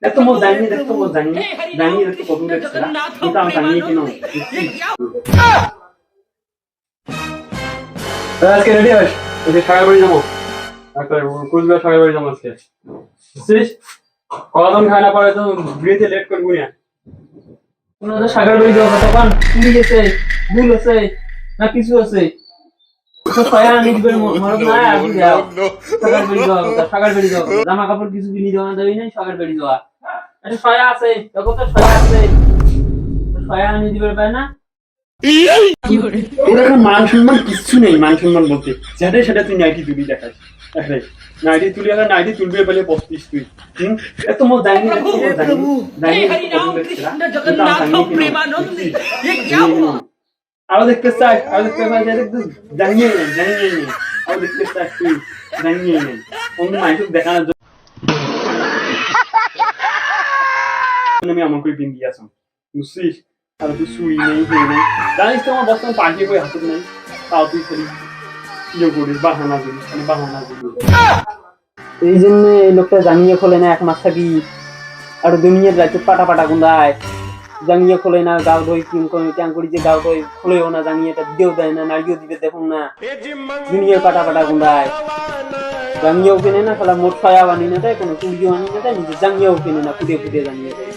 देखो मो जानिए जानिए देखो कबूल करा तो हम जानिए कि नो আজকে রেডি হস ওই সাগর বাড়ি যাবো একটা কুচবিহার সাগর বাড়ি যাবো আজকে বুঝছিস কখন খাই না পারে তো বিয়েতে লেট করবো না কোনো তো সাগর বাড়ি যাবো তখন চুরি গেছে ভুল আছে না কিছু আছে তো ছয়া আনি দিবে মরদ না আগে যাও সাগর বাড়ি যাও জামা কাপড় কিছু কিনে দেওয়া যাবে না সাগর বাড়ি যাওয়া এটা ছয়া আছে দেখো তো ছয়া আছে ছয়া আনি দিবে পারে না ওর এখন মান সম্মান কিচ্ছু নেই মান সম্মান বলতে যেটা সেটা তুই নাইটি তুলি দেখাস নাইটি তুলি আবার নাইটি তুলবে বলে 35 তুই এত মো জানি আরো দেখতে চাই জানিয়ে আরো দেখতে চাই তুই জানিয়ে অন্য মানুষ দেখানোর জন্য আমি আমার করে দিন দিয়ে আসলাম বুঝছিস আর তুই শুই নেই হয়ে নেই জানিস তো আমার বর্তমান পাঠিয়ে করে হাতে নেই তাও তুই খালি ইয়ে করিস বাহানা করিস এই জন্য এই লোকটা জানিয়ে খোলে না এক মাস থাকি আর দুনিয়ার রাজ্য পাটা পাটা গুন্দায় জানিয়ে খোলে না গাও দই ক্যাং করি যে গাও দই খোলেও না জানিয়ে এটা দিয়েও দেয় না নাড়িয়েও দিবে দেখুন না দুনিয়ার পাটা পাটা গুন্দায় জানিয়েও কেনে না খেলা মোট ছয়া বানিয়ে না দেয় কোনো চুড়িও আনিয়ে দেয় নিজে জানিয়েও কেনে না ফুটে ফুটে জানিয়ে দেয়